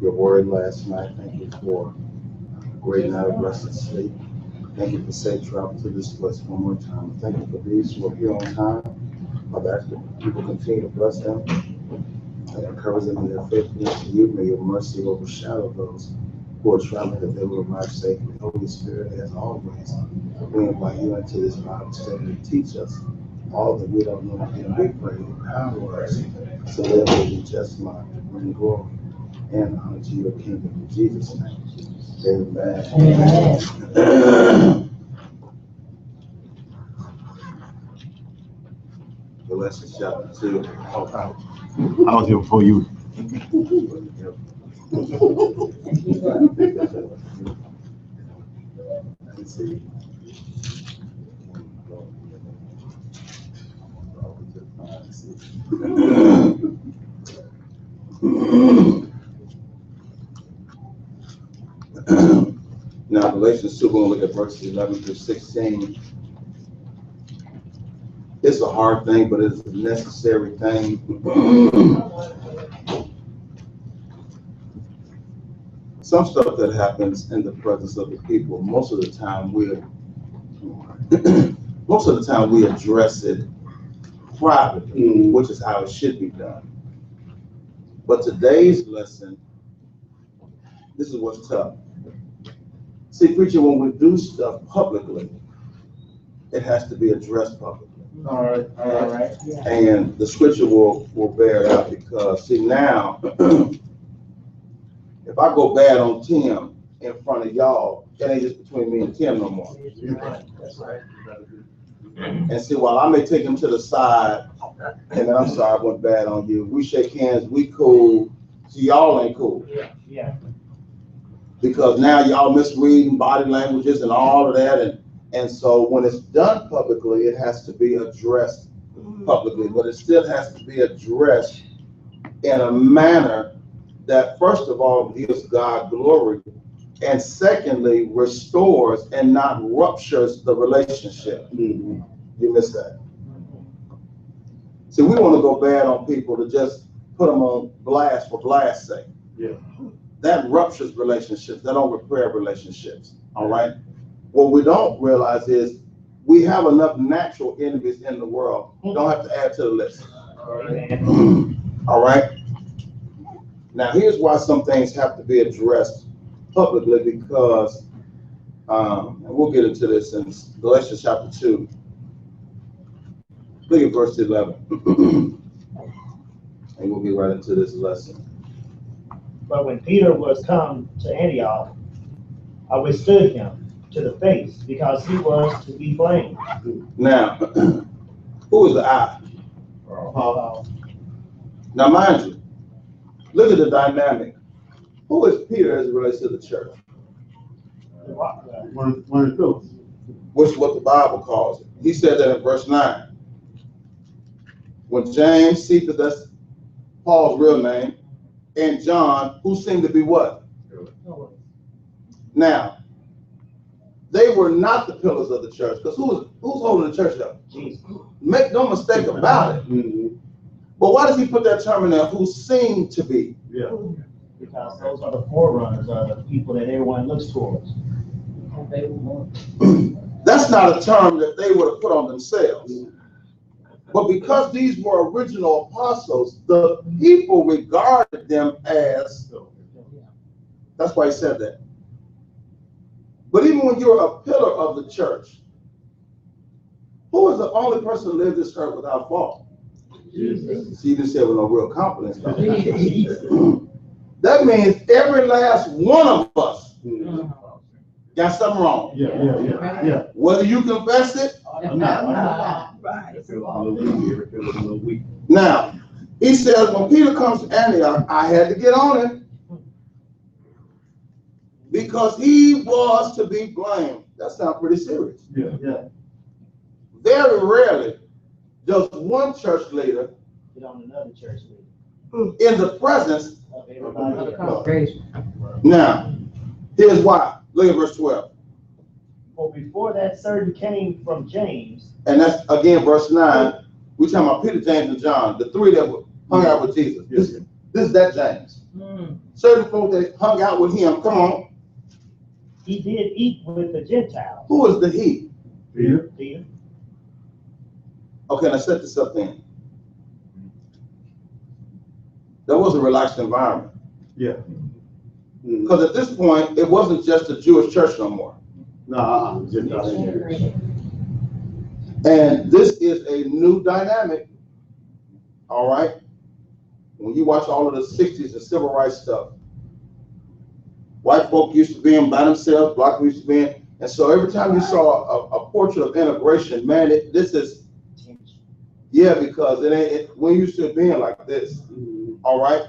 your word last night. Thank you for a great night of blessed sleep. Thank you for safe travel to this place one more time. Thank you for these who are here on time. Father, as people continue to bless them and encourage them in their faithfulness to you. May your mercy overshadow those who are traveling, that they will arrive safely. Holy Spirit, as always, we invite you into this Bible study to teach us all that we don't know. And we pray you empower us to live with you just mind, to bring glory and honor to your kingdom in Jesus' name. Amen. Amen. Galatians chapter 2. I was here before you. Let's see. Now, Galatians 2, we're going to look at verses 11 through 16. It's a hard thing, but it's a necessary thing. Some stuff that happens in the presence of the people, most of the time we address it privately, which is how it should be done. But today's lesson, this is what's tough. See, preacher, when we do stuff publicly, it has to be addressed publicly. All right. And the scripture will bear it out, because see now, if I go bad on Tim in front of y'all, it ain't just between me and Tim no more. That's right. And see, while I may take him to the side, and then I'm sorry, I went bad on you. We shake hands, we cool. See, y'all ain't cool. Yeah. Because now y'all misreading body languages and all of that, and so when it's done publicly, it has to be addressed publicly, but it still has to be addressed in a manner that, first of all, gives God glory, and secondly, restores and not ruptures the relationship. You missed that. See, we want to go bad on people to just put them on blast for blast's sake. Yeah. That ruptures relationships. That don't repair relationships. All right. What we don't realize is we have enough natural enemies in the world. Don't have to add to the list. All right. Now, here's why some things have to be addressed publicly, because, and we'll get into this in Galatians chapter 2. Look at verse 11. And we'll get right into this lesson. But when Peter was come to Antioch, I withstood him to the face, because he was to be blamed. Now, who is the I? Now, mind you, look at the dynamic. Who is Peter as it relates to the church? One of the pillars. Which is what the Bible calls it. He said that in verse 9. When James, Cephas, that's Paul's real name, and John, who seemed to be what? Now, they were not the pillars of the church, because who's holding the church up? Jesus. Make no mistake about it. But why does he put that term in there, who seemed to be? Yeah. Because those are the forerunners, are the people that everyone looks towards. That's not a term that they would have put on themselves. But because these were original apostles, the people regarded them as, that's why he said that. But even when you're a pillar of the church, who is the only person who lived this earth without fault? Jesus. See, you didn't say it with no real confidence. That means every last one of us got something wrong. Yeah. Whether you confess it or not. Now, he says, when Peter comes to Antioch, I had to get on him because he was to be blamed. That sounds pretty serious. Yeah. Very rarely does one church leader Get on another church leader. in the presence Of everybody. Now, here's why. Look at verse 12. For before that certain came from James. And that's, again, verse 9. We're talking about Peter, James, and John, the three that hung out with Jesus. This is that James. Certain folk that hung out with him. Come on. He did eat with the Gentiles. Who is the he? Peter. Peter. Okay, let's set this up then. That was a relaxed environment. Yeah. Because at this point, it wasn't just a Jewish church no more. No, just out here. And this is a new dynamic. All right. When you watch all of the 60s and civil rights stuff, white folk used to be in by themselves, black people used to be in. And so every time you saw a portrait of integration, man, this is, yeah, because we used to be like this. All right.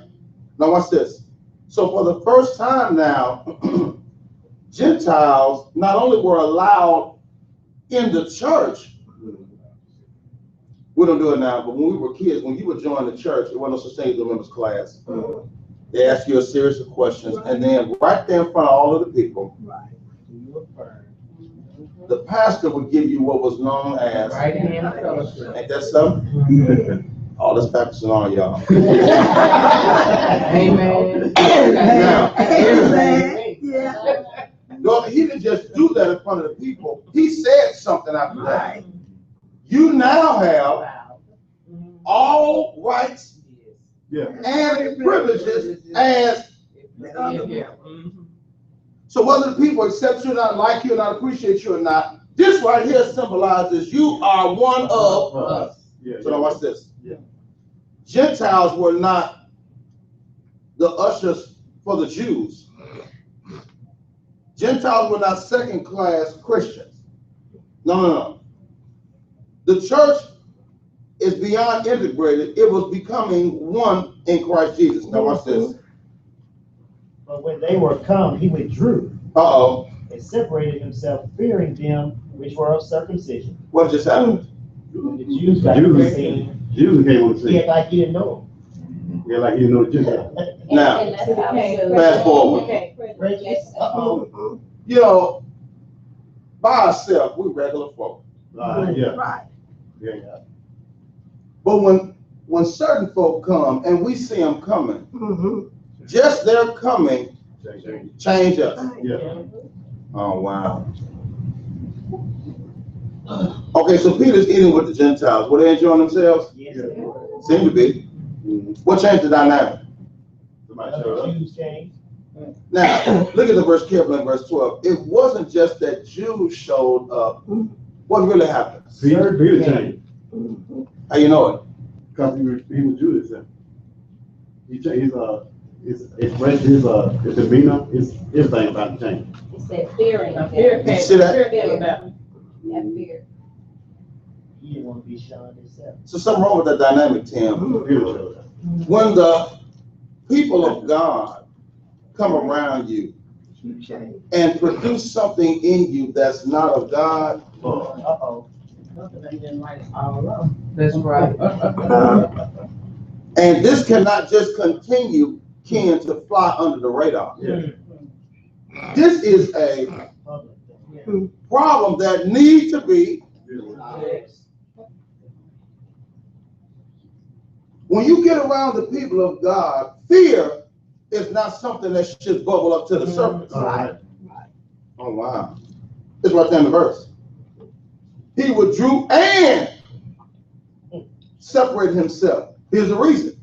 Now watch this. So for the first time now, Gentiles not only were allowed in the church, we don't do it now, but when we were kids, when you would join the church, it wasn't no such thing as a members class. They asked you a series of questions, and then right there in front of all of the people, the pastor would give you what was known as, ain't that something? All this practicing on y'all. Amen. Now, Amen. Yeah. no, he didn't just do that in front of the people. He said something after that. You now have all rights and privileges as. So whether the people accept you or not, like you or not, appreciate you or not, this right here symbolizes you are one of us. So now watch this. Gentiles were not the ushers for the Jews. Gentiles were not second-class Christians. No. The church is beyond integrated. It was becoming one in Christ Jesus. Now watch this. But when they were come, he withdrew Uh-oh. and separated himself, fearing them which were of circumcision. What just happened? When the Jews got to the scene, Jesus came on the he scene. act like he didn't know Yeah, like you know the Gentiles. Now, And that's how it should. fast forward. Okay. him. Uh-oh. You know, by ourselves, we regular folk. Yeah. Right. Yeah. But when certain folk come and we see them coming, just their coming change us. Yeah. Oh, wow. Okay, so Peter's eating with the Gentiles. Were they enjoying themselves? Yes, Seem to be. What changed the dynamic? Somebody showed up. Jews came. Now, look at the verse carefully in verse 12. It wasn't just that Jews showed up. What really happened? Peter changed. How you know it? Because he was Judas. He changed his expression, his demeanor, his everything about him changed. It said fearing. You see that? Yeah, fear. He didn't want to be shunned himself. So something wrong with that dynamic, Tim. Peter showed up. When the people of God come around you and produce something in you that's not of God, Uh-oh. That's right. and this cannot just continue, Ken, to fly under the radar. Yeah. This is a Public thing. problem that needs to be. When you get around the people of God, fear is not something that should bubble up to the surface. Right. Oh, wow. It's right there in the verse. He withdrew and separated himself. Here's the reason.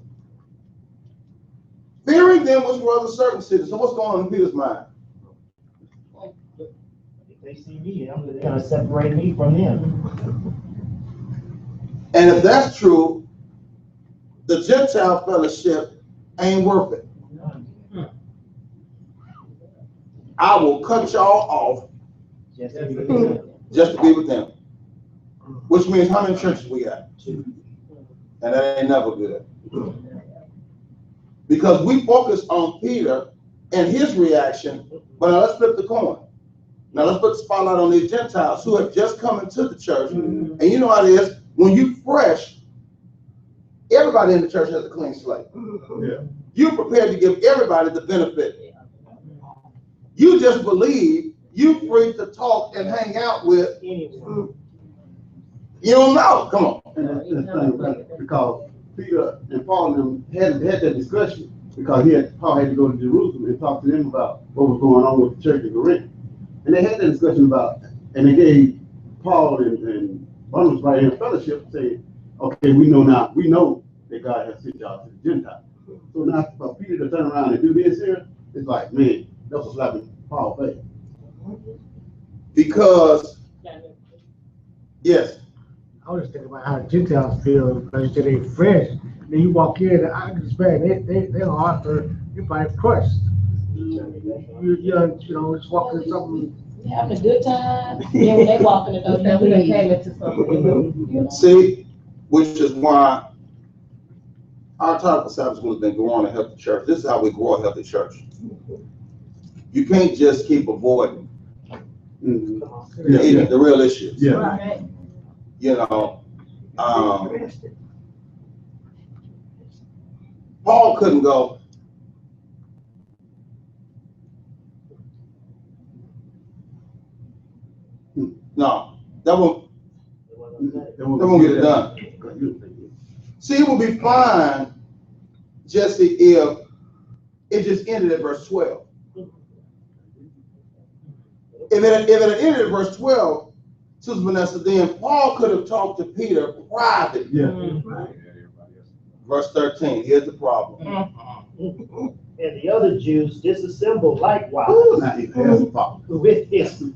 Fearing them was for other circumcision. So what's going on in Peter's mind? If they see me, they're going to separate me from them. And if that's true, the Gentile fellowship ain't worth it. I will cut y'all off Just to be with them. just to be with them. Which means how many churches we got? Two. And that ain't never good. Because we focus on Peter and his reaction, but now let's flip the coin. Now let's put the spotlight on these Gentiles who have just come into the church. And you know how it is, when you fresh, everybody in the church has a clean slate. Yeah. You're prepared to give everybody the benefit. You just believe you free to talk and hang out with. Anyway. You don't know. Come on. And that's the thing about it, because Peter and Paul and them had that discussion. because Paul had to go to Jerusalem and talk to them about what was going on with the church in Corinth. And they had that discussion about, and they gave Paul and Barnabas right in fellowship saying, okay, we know that God has sent y'all to the Gentiles. So now for Peter to turn around and do this here, it's like, man, that's a slap in Paul's face. Because, yes, I was just thinking about how the Gentiles feel because they're fresh. Then you walk in, and I can expect they're hard you're probably crushed. You know, just walking something. Having a good time. Yeah, when they walk in the door, Then we done you came into something. see, which is why our title for Sabbath School has been growing a healthy church. This is how we grow a healthy church. You can't just keep avoiding the real issues. Yeah. Right. You know, Paul couldn't go, no, that won't get it done. See, it would be fine, Jesse, if it just ended at verse 12. If it had ended at verse 12, Sister Vanessa, then Paul could have talked to Peter privately. Yeah. Verse 13, here's the problem. And the other Jews disassembled likewise Now he has a problem. with him.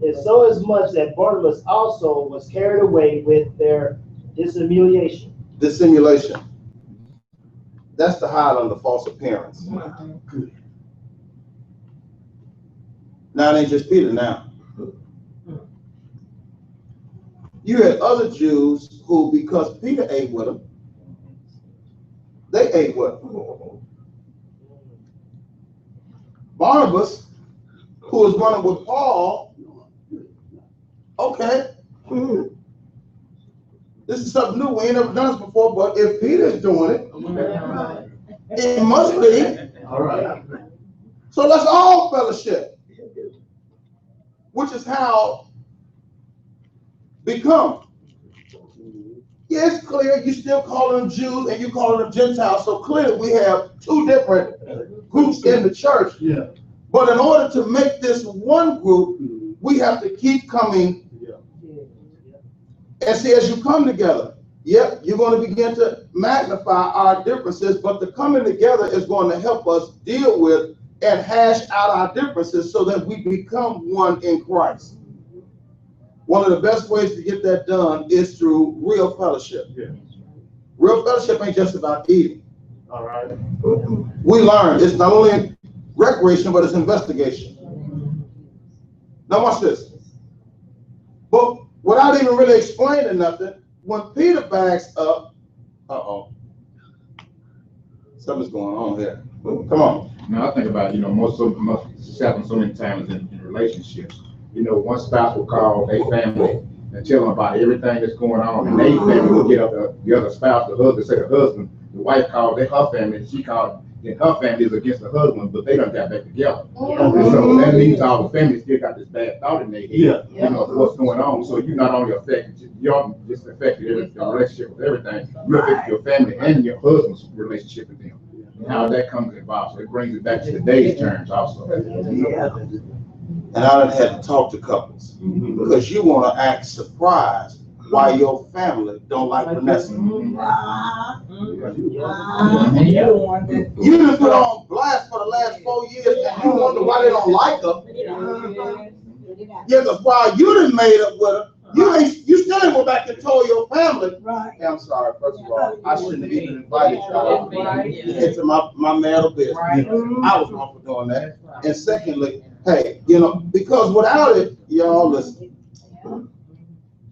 And so as much that Barnabas also was carried away with their dissimulation. Dissimulation. That's the hide under false appearance. Now it ain't just Peter now. You had other Jews who, because Peter ate with them, they ate with him. Barnabas, who was running with Paul, okay, this is something new. We ain't never done this before, but if Peter's doing it, it must be. All right. So let's all fellowship, which is how become. Yeah, it's clear you still calling them Jews and you calling them Gentiles. So clearly we have two different groups in the church. Yeah. But in order to make this one group, we have to keep coming. And see, as you come together, yep, you're going to begin to magnify our differences, but the coming together is going to help us deal with and hash out our differences so that we become one in Christ. One of the best ways to get that done is through real fellowship. Yeah. Real fellowship ain't just about eating. All right. We learn it's not only recreation, but it's investigation. Now watch this. But without even really explaining nothing, when Peter backs up, something's going on here. Come on. Now I think about, most this happens so many times in relationships. One spouse will call their family and tell them about everything that's going on, and their family will get up the other spouse, the husband, say the husband, the wife called her family, and she called, and her family is against the husband, but they done got back together. And so that leaves all the families still got this bad thought in their head, what's going on. So you not only affected, you just affected your relationship with everything, you affected your family and your husband's relationship with them. And how that comes involved. So it brings it back to today's terms also. And I done had to talk to couples because you want to act surprised why your family don't like Vanessa. You done put on blast for the last 4 years and you wonder why they don't like her. Yeah, because while you done made up with her, you still ain't go back and told your family. Right. Hey, I'm sorry, first of all, I shouldn't have even invited y'all into my marital business. I was wrong for doing that. And secondly, hey, because without it, y'all listen.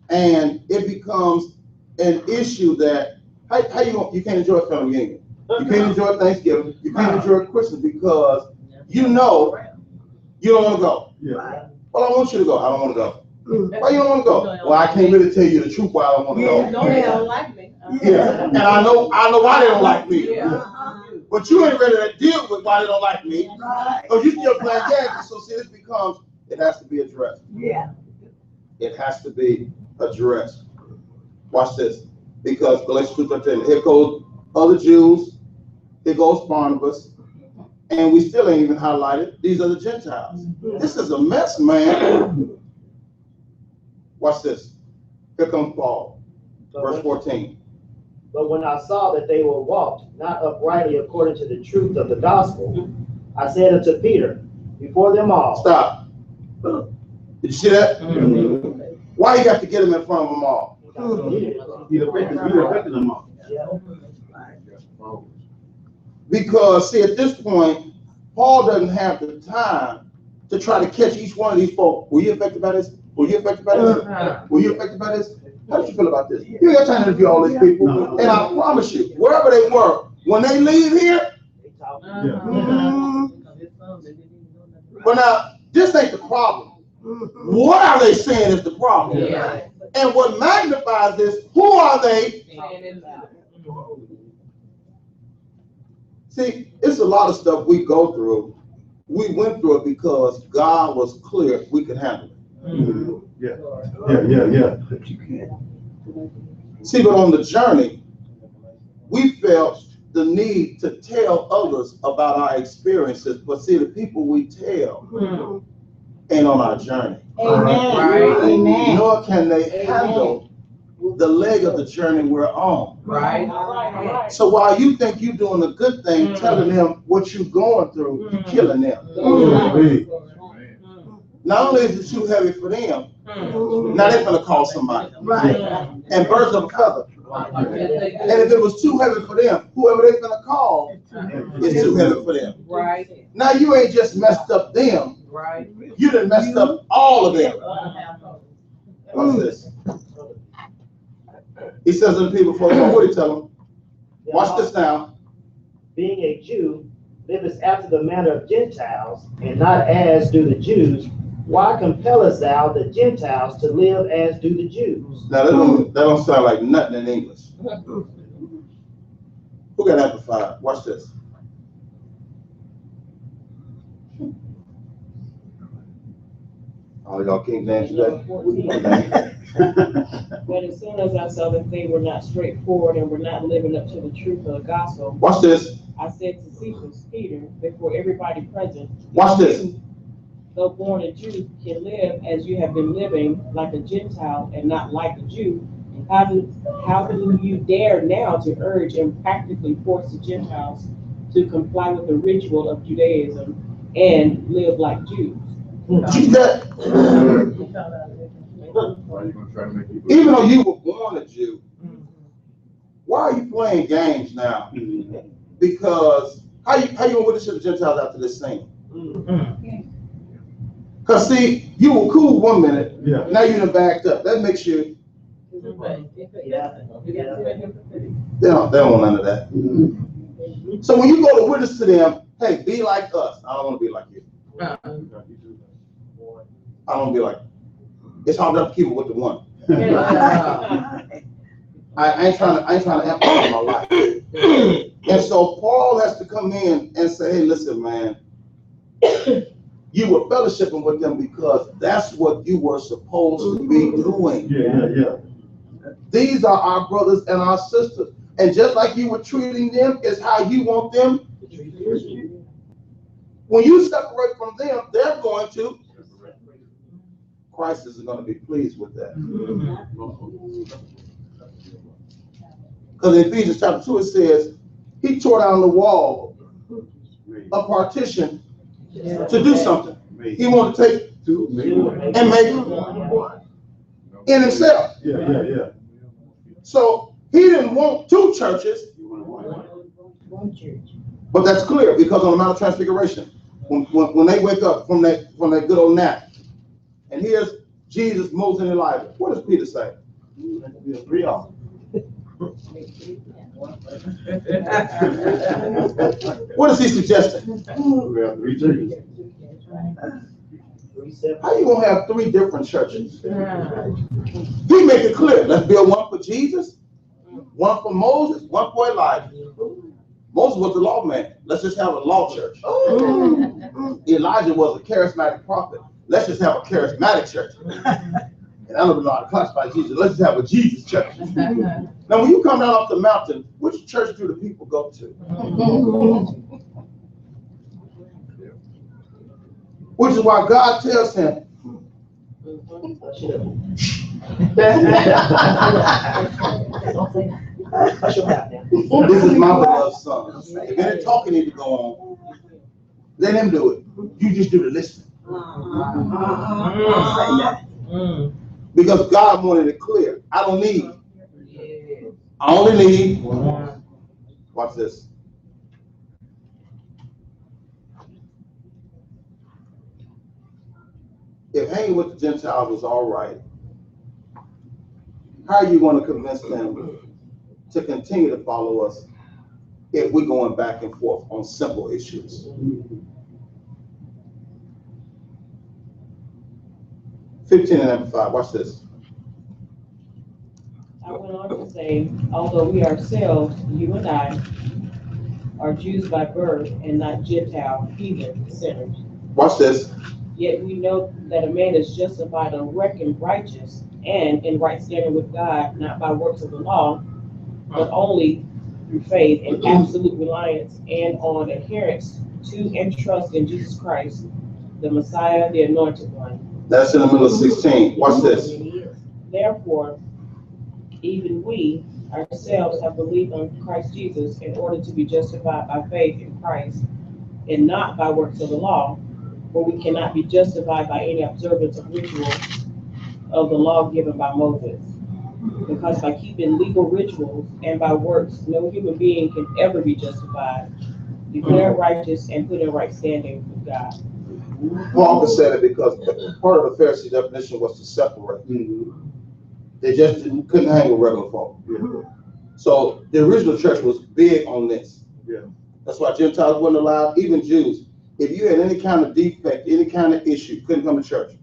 And it becomes an issue that how you can't enjoy family reunion. You can't enjoy Thanksgiving. You can't enjoy Christmas because you don't want to go. Yeah. Well, I want you to go. I don't want to go. Why you don't want to go? Well, I can't really tell you the truth why I don't want to go. No, they don't like me. Yeah, and I know why they don't like me. But you ain't ready to deal with why they don't like me. Because you still playing games. So see, it has to be addressed. Yeah. It has to be addressed. Watch this. Because Galatians 2:13, here goes other Jews Here goes Barnabas, and we still ain't even highlighted. These are the Gentiles. This is a mess, man. Watch this. Here comes Paul, verse 14. But when I saw that they were walked not uprightly according to the truth of the gospel, I said unto Peter, before them all. Stop. Did you see that? Why you got to get him in front of them all? He affected them all. Because, see, at this point, Paul doesn't have the time to try to catch each one of these folks. Were you affected by this? Were you affected by this? Were you affected by this? How did you feel about this? You ain't got time to interview all these people. No. And I promise you, wherever they were, when they leave here, but now, this ain't the problem. What are they saying is the problem? Yeah. And what magnifies this, who are they? See, it's a lot of stuff we go through. We went through it because God was clear we could handle it. Yeah. But you can't. See, but on the journey, we felt the need to tell others about our experiences. But see, the people we tell ain't on our journey. Amen. Amen. Nor can they handle the leg of the journey we're on. Right. So while you think you're doing a good thing, telling them what you're going through, you're killing them. Not only is it too heavy for them, now they're gonna call somebody. Right. And birds of a feather. And if it was too heavy for them, whoever they're gonna call is too heavy for them. Right. Now you ain't just messed up them, Right. you done messed up all of them. What's this? He says to the people before what do you tell them? Watch this now. Being a Jew, livest after the manner of Gentiles, and not as do the Jews, why compellest thou the Gentiles to live as do the Jews? Now that don't sound like nothing in English. Who got amplified? Watch this. All y'all King James today? But as soon as I saw that they were not straightforward and were not living up to the truth of the gospel, Watch this. I said to Cephas, Peter, before everybody present, Watch this. you, though born a Jew, can live as you have been living, like a Gentile and not like a Jew. How do you dare now to urge and practically force the Gentiles to comply with the ritual of Judaism and live like Jews? You got- Why are you gonna try to make people? even though you were born a Jew, why are you playing games now? Because how you gonna witness to the Gentiles after this thing? Cause see, you were cool 1 minute, Yeah. now you done backed up. That makes you, Yeah. they don't want none of that. So when you go to witness to them, hey, be like us. I don't want to be like you. I don't want to be like you. It's hard enough to keep it with the one. I ain't trying to amplify my life. And so Paul has to come in and say, hey, listen, man, you were fellowshipping with them because that's what you were supposed to be doing. Yeah. These are our brothers and our sisters. And just like you were treating them is how you want them to treat you. When you separate from them, they're going to. Christ is going to be pleased with that. Because in Ephesians chapter 2, it says, he tore down the wall, a partition, to do something. He wanted to take two and make one in himself. Yeah. So he didn't want two churches, but that's clear because on the Mount of Transfiguration, when they wake up from that good old nap, and here's Jesus, Moses, and Elijah, what does Peter say? Three of them. What is he suggesting? We have three churches. How you gonna have three different churches? He make it clear. Let's build one for Jesus, one for Moses, one for Elijah. Moses was the lawman. Let's just have a law church. Elijah was a charismatic prophet. Let's just have a charismatic church. And I don't know how to classify Jesus. Let's just have a Jesus church. Now, when you come down off the mountain, which church do the people go to? Which is why God tells him, this is my beloved son. If any talking need to go on, let him do it. You just do the listening. Because God wanted it clear. I don't need. I only need. Watch this. If hanging with the Gentiles was all right, how are you going to convince them to continue to follow us if we're going back and forth on simple issues? 15 and number 5, watch this. I went on to say, although we ourselves, you and I, are Jews by birth and not Gentile heathen sinners. Watch this. Yet we know that a man is justified or reckoned righteous and in right standing with God, not by works of the law, but only through faith and absolute reliance and on adherence to and trust in Jesus Christ, the Messiah, the Anointed One. That's in the middle of 16. Watch this. Therefore, even we ourselves have believed on Christ Jesus in order to be justified by faith in Christ and not by works of the law, for we cannot be justified by any observance of rituals of the law given by Moses. Because by keeping legal rituals and by works, no human being can ever be justified, declared righteous, and put in right standing with God. Paul said it because part of the Pharisee definition was to separate. They just couldn't hang with regular folk. So the original church was big on this. That's why Gentiles weren't allowed, even Jews. If you had any kind of defect, any kind of issue, couldn't come to church.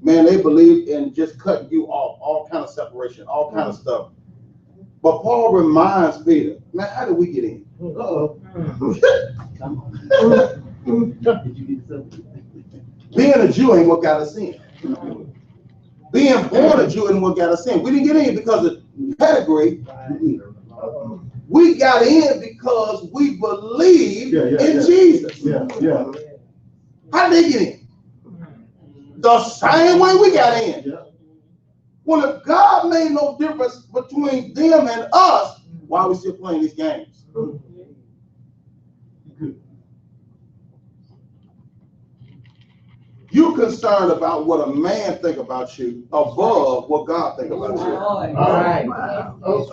Man, they believed in just cutting you off, all kind of separation, all kind of stuff. But Paul reminds Peter, man, how did we get in? Being a Jew ain't what got us in. Being born a Jew ain't what got us in. We didn't get in because of pedigree. We got in because we believed in Jesus. How did they get in? The same way we got in. Well, if God made no difference between them and us, why are we still playing these games? You're concerned about what a man think about you above what God think about you. That's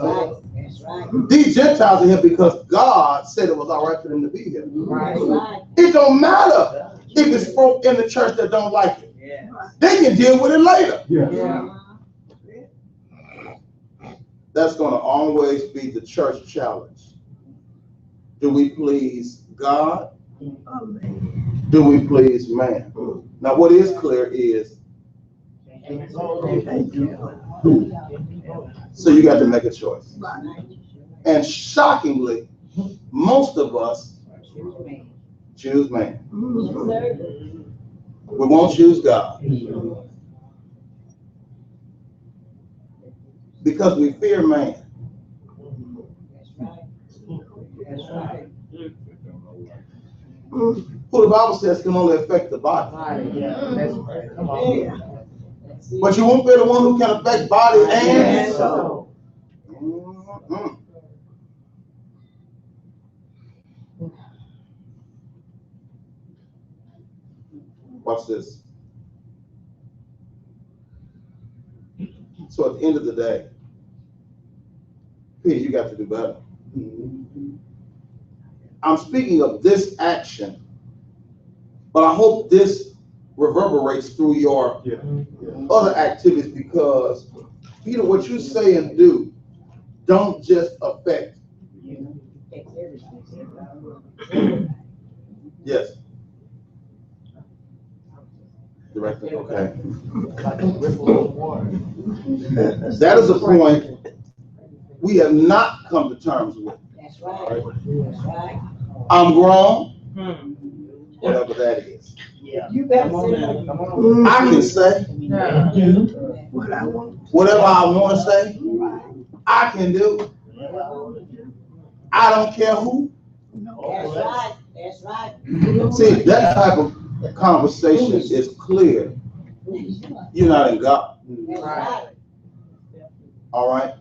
right. These Gentiles are here because God said it was all right for them to be here. Right. It don't matter if it's folk in the church that don't like it. They can deal with it later. That's going to always be the church challenge. Do we please God? Do we please man? Now, what is clear is, so you got to make a choice. And shockingly, most of us choose man. We won't choose God. Because we fear man. Who the Bible says can only affect the body. But you won't fear the one who can affect body and soul. Watch this. So at the end of the day, Peter, you got to do better. I'm speaking of this action, but I hope this reverberates through your other activities, because Peter, what you say and do don't just affect. Yes. Director, okay. That is a point we have not come to terms with. That's right. I'm grown. whatever that is. Yeah. You better Come on say now, it. come on. I can say What I want. whatever I want to say. I can do. I don't care who. That's right, that's right. See, that type of conversation is clear. You're not in God, That's right. all right?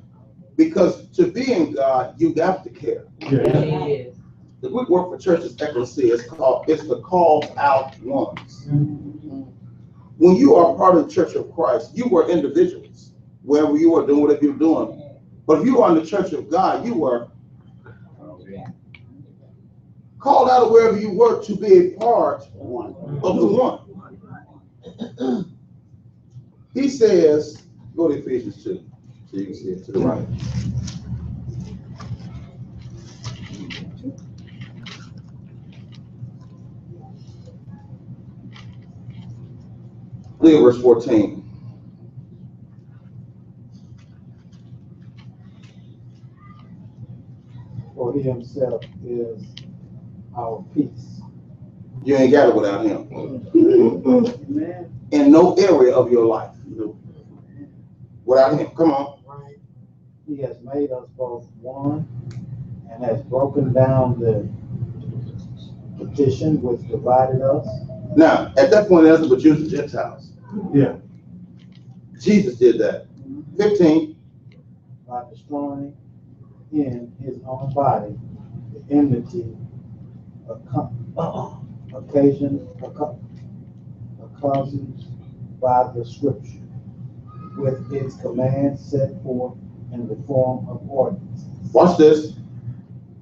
Because to be in God, you got to care. Yeah. The Greek word for church is ecclesia. It's the called out ones. When you are part of the church of Christ, you were individuals, wherever you were doing whatever you're doing. But if you are in the church of God, you were called out of wherever you were to be a part of the one. He says, go to Ephesians 2, so you can see it to the right. Look at verse 14. For he himself is our peace. You ain't got it without him. Amen. In no area of your life. Without him. Come on. He has made us both one and has broken down the partition which divided us. Now, at that point, there's the Jews and Gentiles. Yeah. Jesus did that. 15. By destroying in his own body the enmity occasioned by the scripture, with its commands set forth in the form of ordinances. Watch this.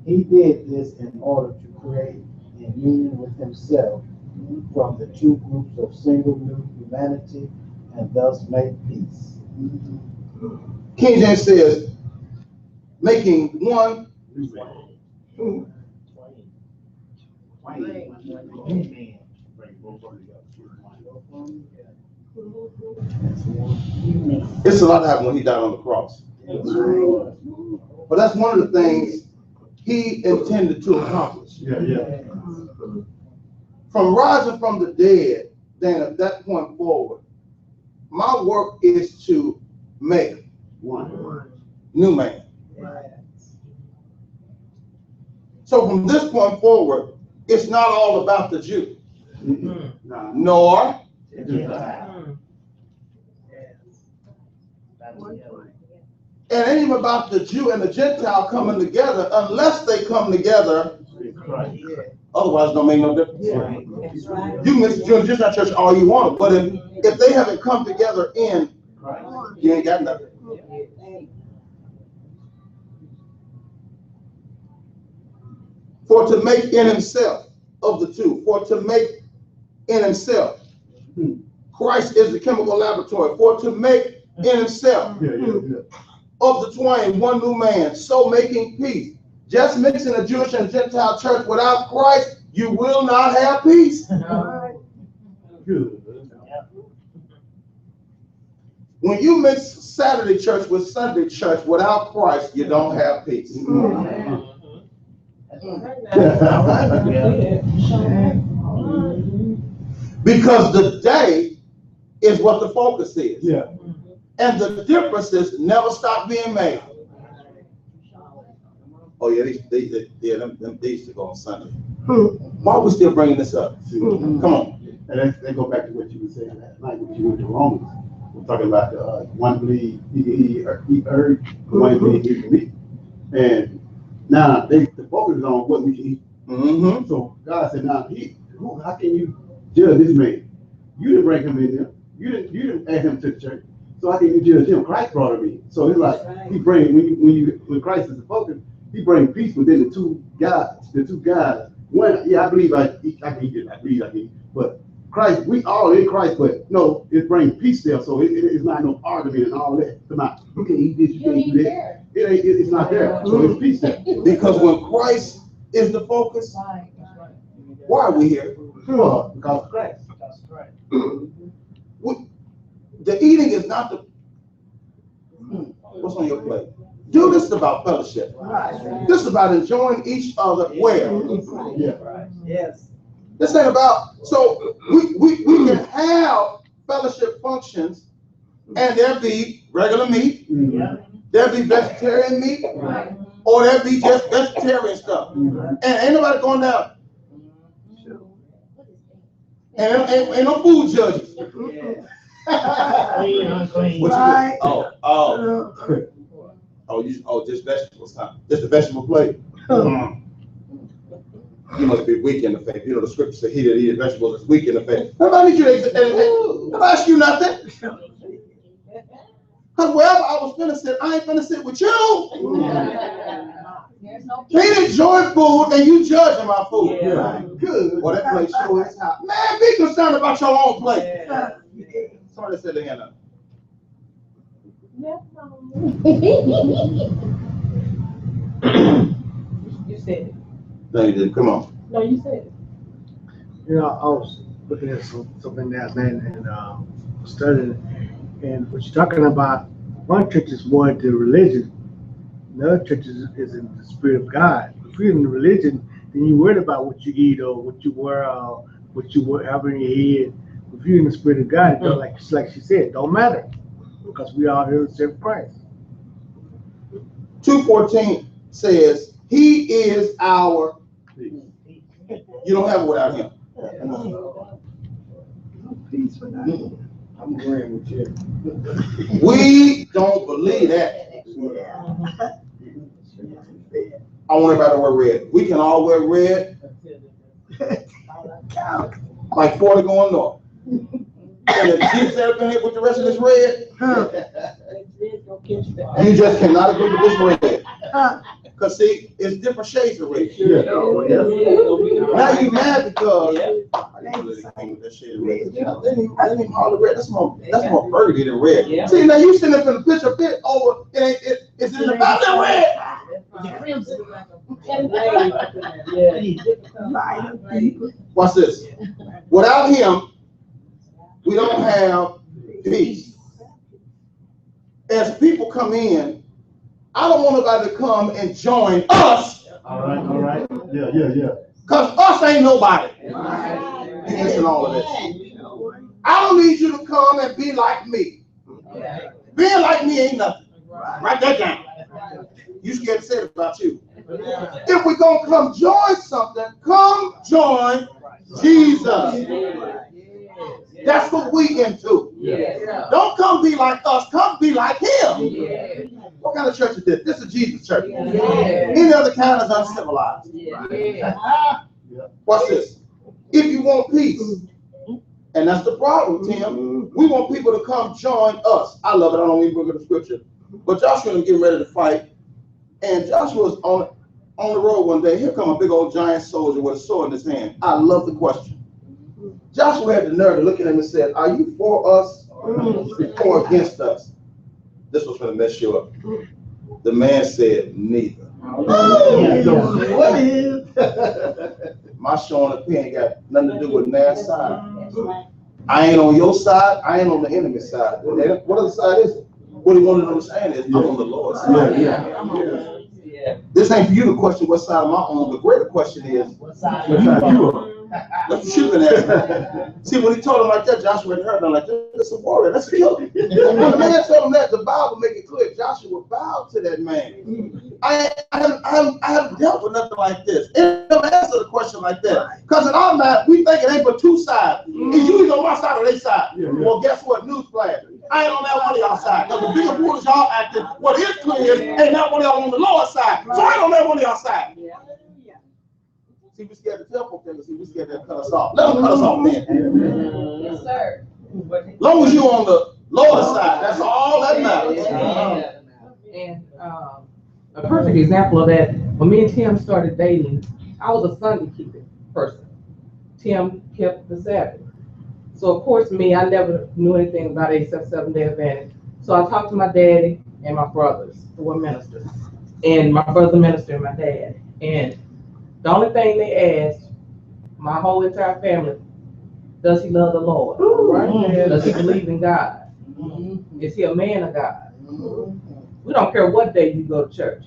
He did this in order to create in union with himself from the two groups of single new humanity and thus make peace. King James says, making one. It's a lot happened when he died on the cross. But that's one of the things he intended to accomplish. Yeah. From rising from the dead, then at that point forward, my work is to make One. new man. So from this point forward, it's not all about the Jew, Nah. nor it ain't even about the Jew and the Gentile coming together unless they come together. Otherwise, it don't make no difference. That's right. You can mix the Jew and Gentile church all you want, but if they haven't come together in, you ain't got nothing. For to make in himself of the two, for to make in himself. Christ is the chemical laboratory. For to make in himself of the twain one new man, so making peace. Just mixing a Jewish and Gentile church without Christ, you will not have peace. Good. When you mix Saturday church with Sunday church without Christ, you don't have peace. Because the day is what the focus is. Yeah. And the differences never stop being made. Oh yeah, them used to go on Sunday. Why are we still bringing this up? Come on. And they go back to what you were saying last night when you went to Romans. We're talking about one believe he heard, one believe he can eat. And now the focus is on what we can eat. Mm-hmm. So God said, now how can you judge this man? You didn't bring him in here. You didn't add him to the church. So how can you judge him? Christ brought him in. So it's like he bring when Christ is the focus, he brings peace within the two guys. One, yeah, I believe I can eat it. I believe I can eat. But Christ, we all in Christ, but no, it brings peace there. So it's not no argument and all that. Come on, you can eat this, you can't eat that. It's not there. So it's peace there. Because when Christ is the focus, why are we here? Well, because of Christ. The eating is not the. What's on your plate? Do this is about fellowship. This is about enjoying each other where? Yeah. Yes. This ain't about, so we can have fellowship functions and there be regular meat, there be vegetarian meat, or there be just vegetarian stuff. And ain't nobody going down. And ain't no food judges. Right. Just vegetables, huh? Just a vegetable plate. You must be weak in the faith. You know, the scripture says he that eateth vegetables is weak in the faith. Nobody need you to ask you nothing. Because wherever I was finna sit, I ain't finna sit with you. He enjoy food and you judging my food. Yeah. Good. Well, that plate sure is hot. Man, be concerned about your own plate. Somebody said their hand up. You said it. No, you didn't. Come on. No, you said it. You know, I was looking at something last night and studying, and what you're talking about, one church is more into religion, another church is in the spirit of God. If you're in the religion, then you worried about what you eat or what you wear or what you have in your head. If you're in the spirit of God, it don't, like she said, it don't matter because we all here to serve Christ. 2:14 says, he is our peace. You don't have it without him. I'm agreeing with you. We don't believe that. I want everybody to wear red. We can all wear red. Like 40 going north. And if Jesus had been here with the rest of this red, you just cannot agree with this red. Because see, it's different shades of red. Now you mad because I didn't really hang with that shade of red. That ain't all the red. That's more burgundy than red. See, now you sitting up in the picture bit over, it's in the about that red. Watch this. Without him, we don't have peace. As people come in, I don't want nobody to come and join us. All right. Yeah. Because us ain't nobody. You listen to all of this. I don't need you to come and be like me. Being like me ain't nothing. Write that down. You scared to say it about you. If we're going to come join something, come join Jesus. That's what we into. Don't come be like us, come be like him. What kind of church is this? This is Jesus church. Any other kind is uncivilized. Watch this. If you want peace, and that's the problem, Tim, we want people to come join us. I love it. I don't even look at the scripture. But Joshua was getting ready to fight, and Joshua was on the road one day. Here come a big old giant soldier with a sword in his hand. I love the question. Joshua had the nerve to look at him and said, are you for us or against us? This was going to mess you up. The man said, neither. What is? My showing up here ain't got nothing to do with their side. I ain't on your side. I ain't on the enemy's side. What other side is it? What he wanted to understand is I'm on the Lord's side. This ain't for you to question what side I'm on. The greater question is, what side you on? That's what you've been asking. See, when he told him like that, Joshua had heard him like, that's a warrior, that's a killer. When the man told him that, the Bible make it clear, Joshua bowed to that man. I haven't dealt with nothing like this. It never answered a question like that. Because in our mind, we think it ain't but two sides. It's usually on my side or their side. Well, guess what? Newsflash. I ain't on that one of y'all side. Because the bigger fool is y'all acting, what is clear is ain't that one of y'all on the Lord's side. So I ain't on that one of y'all side. See, we scared to tell folks that. See, we scared to cut us off. Let them cut us off then. Yes, sir. As long as you're on the Lord's side, that's all that matters. And a perfect example of that, when me and Tim started dating, I was a Sunday keeping person. Tim kept the Sabbath. So of course me, I never knew anything about it except 7-day Adventist. So I talked to my daddy and my brothers who were ministers. And my brother minister and my dad. And the only thing they asked, my whole entire family, does he love the Lord? Right? Does he believe in God? Is he a man of God? We don't care what day you go to church.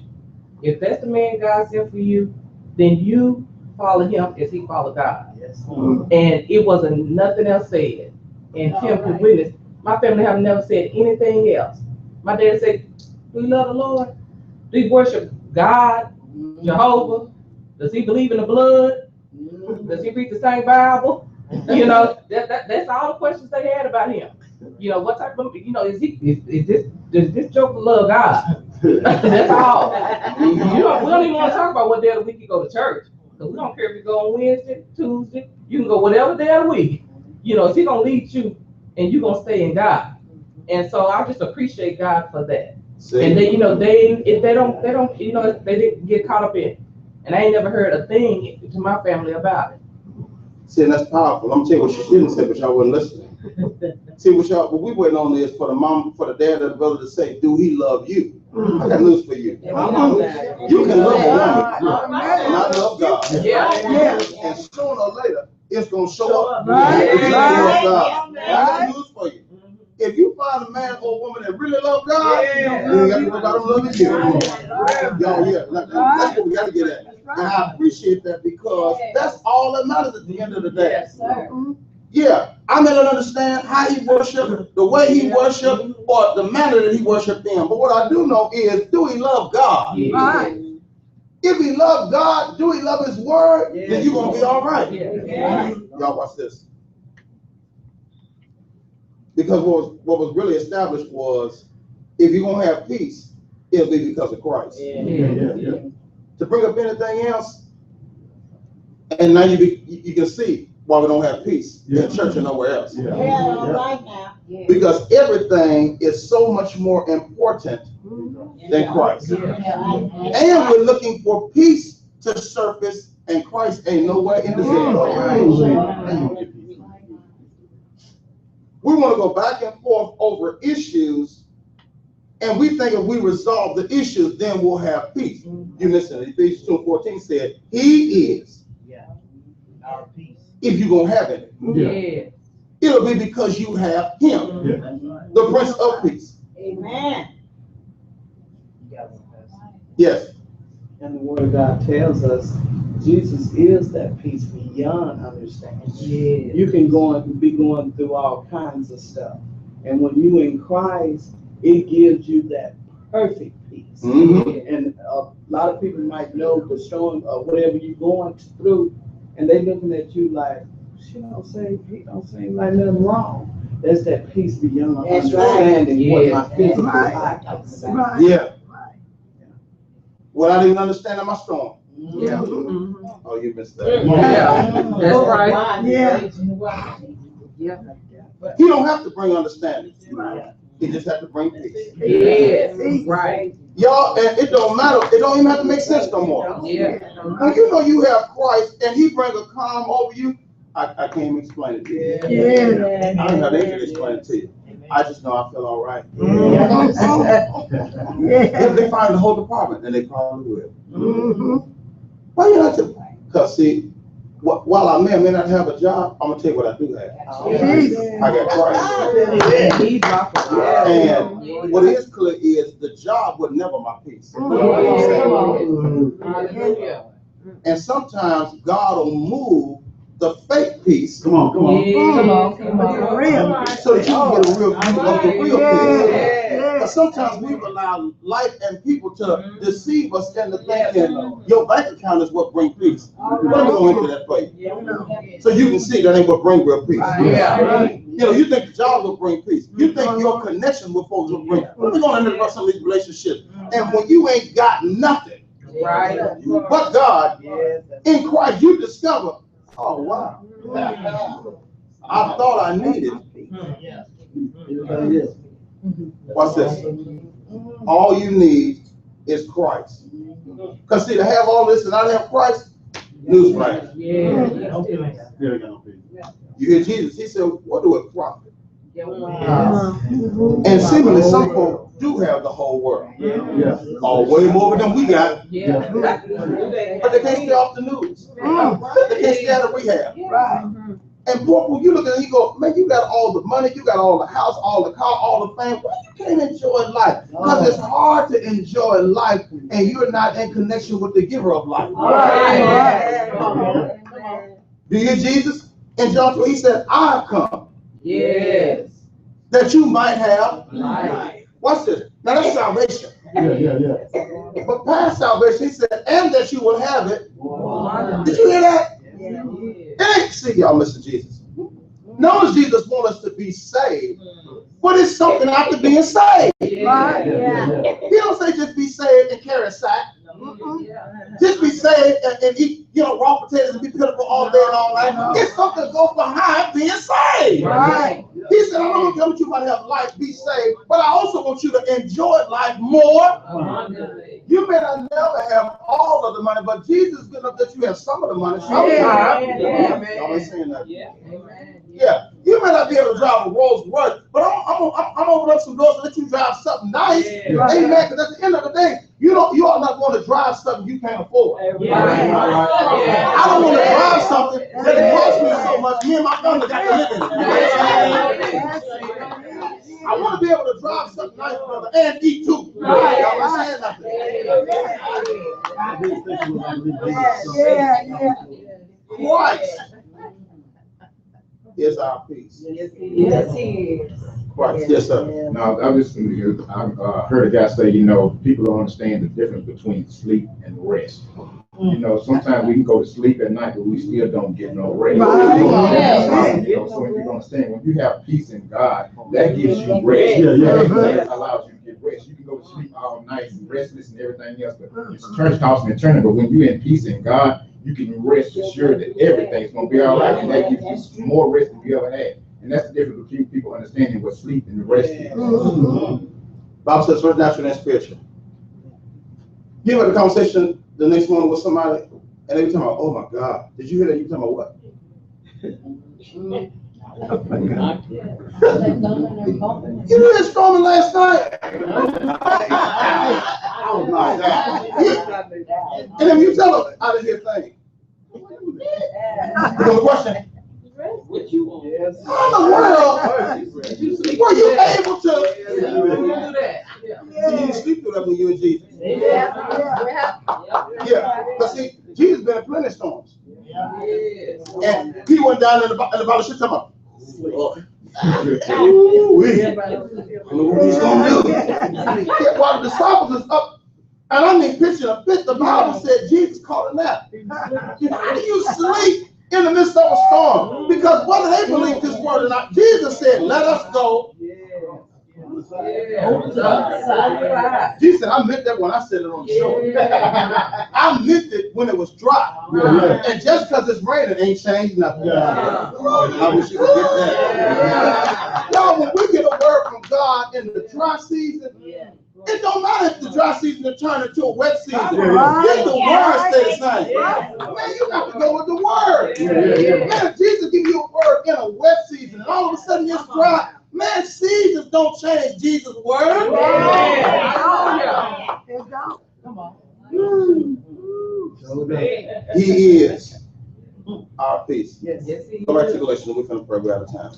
If that's the man God sent for you, then you follow him as he followed God. Yes. And it wasn't nothing else said. And Tim could witness. My family have never said anything else. My dad said, do you love the Lord? Do you worship God, Jehovah? Does he believe in the blood? Does he read the same Bible? You know, that's all the questions they had about him. You know, what type of, you know, does this joker love God? That's all. You know, we don't even want to talk about what day of the week you go to church. Because we don't care if you go on Wednesday, Tuesday, you can go whatever day of the week. You know, he gonna lead you and you're gonna stay in God. And so I just appreciate God for that. See? And they, you know, if they don't, you know, they didn't get caught up in it. And I ain't never heard a thing to my family about it. See, and that's powerful. I'm telling you what she didn't say, but y'all wasn't listening. See, what we waiting on is for the mom, for the dad, and the brother to say, do he love you? I got news for you. You can love a woman, not love God. Yeah. And sooner or later, it's gonna show up. Right. If you love God. Right. I got news for you. If you find a man or a woman that really love God, you ain't got to worry about them loving you. Y'all, yeah, that's what we got to get at. And I appreciate that because that's all that matters at the end of the day. Yes, sir. Yeah, I may not understand how he worshiped, the way he worshiped, or the manner that he worshiped in. But what I do know is, do he love God? Right. If he loves God, do he love his word? Then you're going to be all right. Yeah. Y'all watch this. Because what was really established was, if you're going to have peace, it'll be because of Christ. To bring up anything else, and now you can see why we don't have peace in church and nowhere else. Right now. Because everything is so much more important than Christ. And we're looking for peace to surface, and Christ ain't nowhere in the city. We want to go back and forth over issues, and we think if we resolve the issues, then we'll have peace. You listen, Ephesians 2:14 said, he is Our peace. if you're going to have it. Yeah. It'll be because you have him, the Prince of Peace. Amen. Yes. And the word of God tells us Jesus is that peace beyond understanding. Yeah. You can be going through all kinds of stuff. And when you in Christ, it gives you that perfect peace. And a lot of people might know the storm or whatever you're going through, and they looking at you like, he don't seem like nothing wrong. There's that peace beyond That's right. understanding what my physical Right. eye can see. Right. Yeah. Without even understanding my storm. Yeah. Oh, you missed that. Yeah. That's right. Yeah. He don't have to bring understanding. He just has to bring peace. Yes. Right. Y'all, and it don't matter. It don't even have to make sense no more. Yeah. When you know you have Christ and he bring a calm over you, I can't even explain it to you. Yeah. I don't have anything to explain it to you. I just know I feel all right. If they find the whole department, then they probably will. Why you not to? Because see, while I may or may not have a job, I'm gonna tell you what I do have. I got Christ. He's my father. And what is clear is the job was never my peace. Hallelujah. And sometimes God will move the fake peace Come on. so that you can get a real view of the real peace. Yeah. But sometimes we allow life and people to deceive us into thinking your bank account is what brings peace. Let me go into that for you. So you can see that ain't what brings real peace. Yeah. You know, you think the job will bring peace. You think your connection with folks will bring. We're going to interrupt some of these relationships. And when you ain't got nothing Right. but God, in Christ, you discover, oh, wow. I thought I needed. What's this? All you need is Christ. Because see, to have all this and not have Christ, newsflash. You hear Jesus, he said, what do it profit? And seemingly some folk do have the whole world. Oh, way more than we got. Yeah. But they can't stay off the news. They can't stay out of rehab. Right. And poor people, you look at it, you go, man, you got all the money, you got all the house, all the car, all the fame. Why you can't enjoy life? Because it's hard to enjoy life and you're not in connection with the giver of life. Do you hear Jesus? In John 3, he said, I have come. Yes. That you might have Life. Watch this. Now that's salvation. Yeah. But past salvation, he said, and that you will have it. Wow. Did you hear that? Yeah. It ain't, see, y'all listen to Jesus. No, Jesus wants us to be saved, but it's something after being saved. Yeah. He don't say just be saved and carry a sack. Just be saved and eat, raw potatoes and be pitiful all day and all night. It's something that goes behind being saved. Right. He said, I don't want you to have life, be saved, but I also want you to enjoy life more. You may not never have all of the money, but Jesus is good enough that you have some of the money. Y'all ain't saying that. Yeah, you may not be able to drive a Rolls Royce, but I'm opening up some doors to let you drive something nice. Amen. Because at the end of the day, you are not going to drive something you can't afford. I don't want to drive something that it costs me so much. Me and my family got to live in it. I want to be able to drive something nice, brother, and eat too. Y'all ain't saying nothing. Christ is our peace. Yes, he is. Christ, yes, sir. Now, I heard a guy say, people don't understand the difference between sleep and rest. Sometimes we can go to sleep at night, but we still don't get no rest. So when you understand, when you have peace in God, that gives you rest. That allows you to get rest. You can go to sleep all night and restless and everything else, but it's church tossing and turning. But when you're in peace in God, you can rest assured that everything's going to be all right, and that gives you more rest than you ever had. And that's the difference between people understanding what sleep and the rest is. Bible says first natural and spiritual. You had a conversation the next morning with somebody, and they were talking about, oh my God, did you hear that? You talking about what? You knew that storming last night? Oh my God. And if you tell them, I didn't hear a thing. Because the question, What you want? how in the world were you able to? Do that. See, you sleep through that when you're in Jesus. Yeah, but see, Jesus been in plenty of storms. And he went down in the Bible, shit talking about, ooh, I don't know what he's gonna do. Yeah, while the disciples is up, and I mean, picture a fit, the Bible said Jesus called a nap. How do you sleep in the midst of a storm? Because whether they believe this word or not, Jesus said, let us go. Jesus said, I meant that when I said it on the show. I meant it when it was dry. And just because it's raining ain't changed nothing. I wish you could get that. Y'all, when we get a word from God in the dry season, it don't matter if the dry season is turned into a wet season. If the word stays the same. Man, you got to go with the word. Man, if Jesus give you a word in a wet season, and all of a sudden it's dry, man, seasons don't change Jesus' word. Come on. He is our peace. Yes, he Go back to is. Galatians. We're going to pray. We're out of time.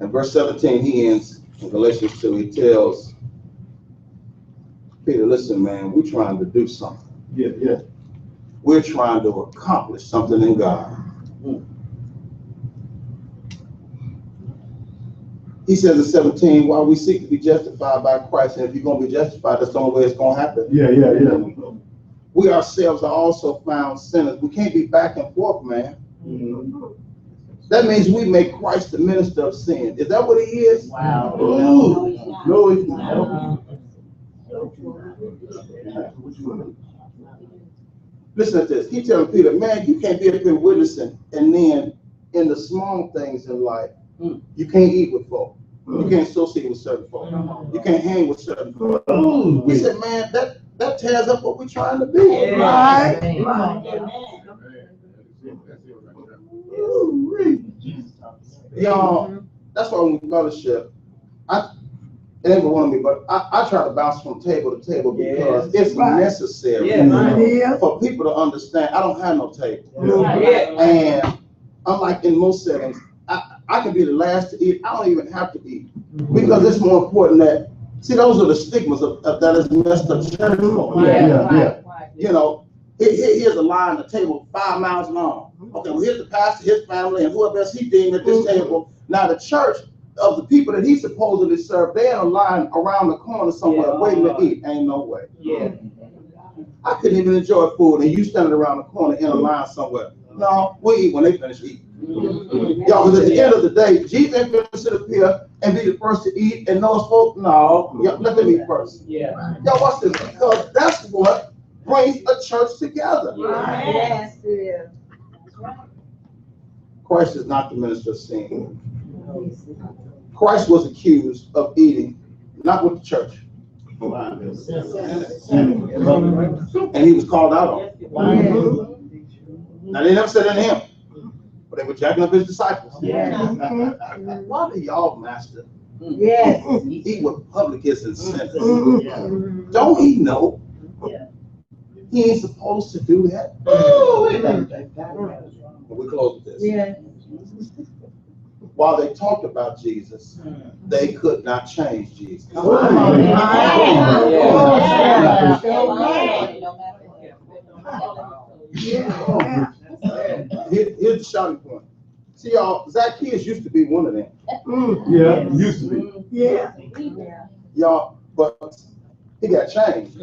In verse 17, he ends in Galatians 2. He tells Peter, listen, man, we're trying to do something. We're trying to accomplish something in God. He says in 17, while we seek to be justified by Christ, and if you're going to be justified, that's the only way it's going to happen. We ourselves are also found sinners. We can't be back and forth, man. That means we make Christ the minister of sin. Is that what he is? Wow. No, he's not. Listen to this. He telling Peter, man, you can't be up here witnessing, and then in the small things in life, you can't eat with folk. You can't associate with certain folk. You can't hang with certain folk. He said, man, that tears up what we're trying to be. Y'all, that's why when we fellowship, it ain't one of me, but I try to bounce from table to table because it's Right. necessary Yeah. for people to understand. I don't have no table. Right. And unlike in most settings, I can be the last to eat. I don't even have to eat because it's more important that, see, those are the stigmas of that is messed up church folk. Yeah. You know, here's a line, a table 5 miles long. Okay, well, here's the pastor, his family, and whoever else he deemed at this table. Now the church of the people that he supposedly served, they're in a line around the corner somewhere waiting to eat. Ain't no way. Yeah. I couldn't even enjoy food, and you standing around the corner in a line somewhere. No, we eat when they finish eating. Y'all, because at the end of the day, Jesus ain't gonna sit up here and be the first to eat, and those folks, no, let them eat first. Yeah. Y'all watch this, because that's what brings a church together. Yes, yeah. Christ is not the minister of sin. Christ was accused of eating, not with the church, and he was called out on it. Now, they never said it to him, but they were jacking up his disciples. Why do y'all, master, Yes. eat with publicans and sinners? Don't he know he ain't supposed to do that? We close with this. Yeah. While they talked about Jesus, they could not change Jesus. Here's the shouting point. See, y'all, Zacchaeus used to be one of them. Yeah, used to be. Yeah. Y'all, but he got changed.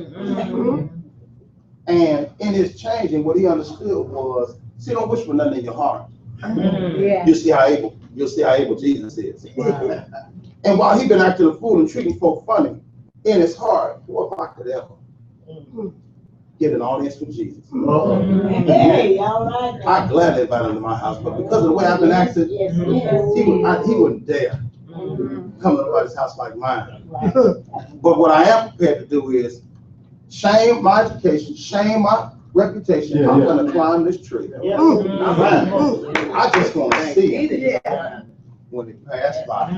And in his changing, what he understood was, see, don't wish for nothing in your heart. Yeah. You'll see how able Jesus is. And while he been acting a fool and treating folk funny, in his heart, boy, if I could ever get an audience with Jesus, Hey, all right. I gladly invite him to my house. But because of the way I've been acting, he wouldn't dare come to nobody's house like mine. But what I am prepared to do is shame my education, shame my reputation. I'm going to climb this tree. I just want to see it when it passed by.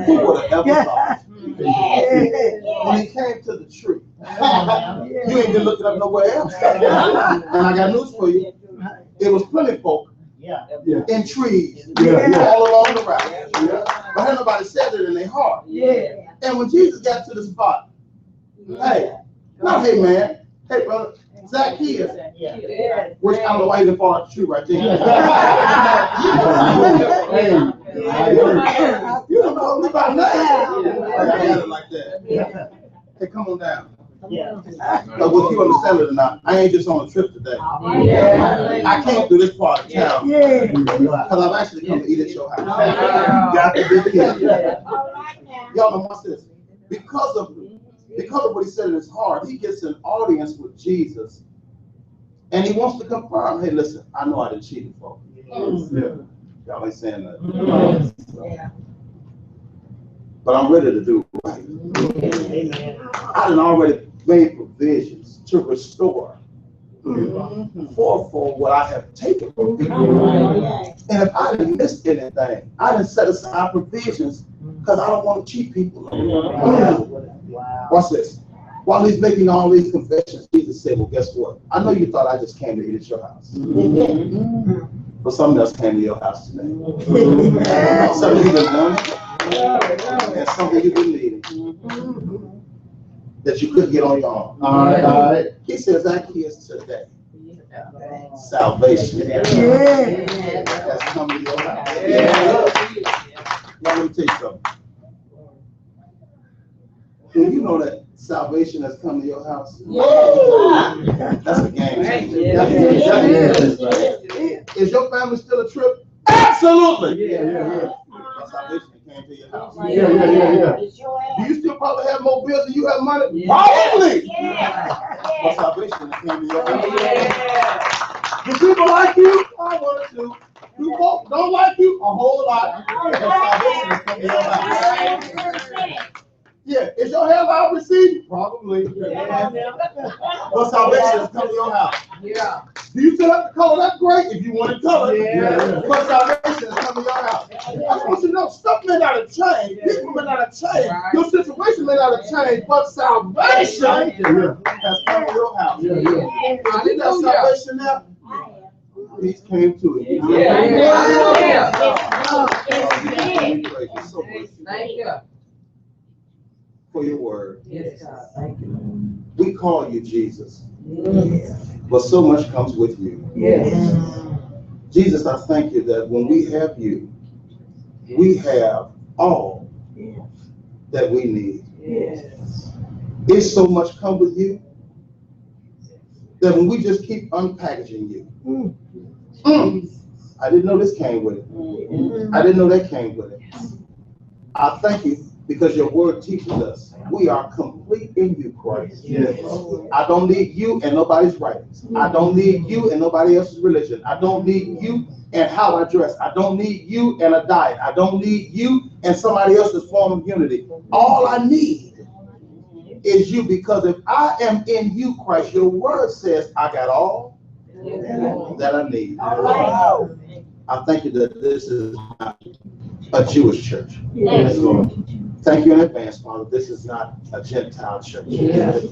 Who would have ever thought? When he came to the tree, you ain't been looking up nowhere else. And I got news for you. It was plenty of folk in trees all along the route. But ain't nobody said it in their heart. And when Jesus got to the spot, hey, not hey man, hey brother, Zacchaeus, which I don't know why he didn't fall out the tree right there. You don't know me by name. I got it like that. Hey, come on down. But whether you understand it or not, I ain't just on a trip today. I came through this part of town because I've actually come to eat at your house. Got to be kidding. Y'all know what's this? Because of what he said in his heart, he gets an audience with Jesus, and he wants to confirm, hey, listen, I know I didn't cheat before. Y'all ain't saying that. But I'm ready to do right. I done already made provisions to restore for what I have taken from people. And if I didn't miss anything, I didn't set aside provisions because I don't want to cheat people. Watch this. While he's making all these confessions, Jesus said, well, guess what? I know you thought I just came to eat at your house. But something else came to your house today. Something you didn't want, and something you didn't need, that you couldn't get on your own. All right. He says, Zacchaeus, today, salvation has come to your house. Now, let me tell you something. Do you know that salvation has come to your house? That's a game changer. Is your family still a trip? Absolutely. Salvation came to your house. Do you still probably have more bills than you have money? Probably. But salvation came to your house. Do people like you? I want to. Do folks don't like you? A whole lot. But salvation came to your house. Yeah, is your hair out received? Probably. But salvation has come to your house. Yeah. Do you still have to color? That's great if you want to color. Yeah. But salvation is coming to your house. I just want you to know, stuff may not have changed. People may not have changed. Right. Your situation may not have changed, but salvation has come to your house. Yeah. You got Hallelujah. salvation now? He came to it. Yeah. We praise you so much Thank you. for your word. Yes, God. Thank you. We call you Jesus, but so much comes with you. Yes. Jesus, I thank you that when we have you, we have all that we need. Yes. It's so much come with you that when we just keep unpackaging you, I didn't know this came with it. I didn't know that came with it. I thank you because your word teaches us we are complete in you, Christ. Yes. I don't need you and nobody's writings. I don't need you and nobody else's religion. I don't need you and how I dress. I don't need you and a diet. I don't need you and somebody else's form of unity. All I need is you, because if I am in you, Christ, your word says I got all that I need. I thank you that this is not a Jewish church. Yes, Lord. Thank you in advance, Father. This is not a Gentile church. Yes.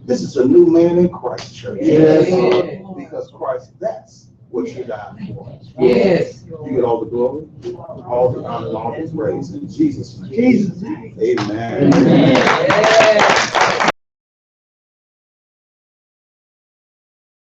This is a new man in Christ church. Yes. Because Christ, that's what you died for. Yes. You get all the glory, all the honor, and all the praise in Jesus' name. Amen. Amen.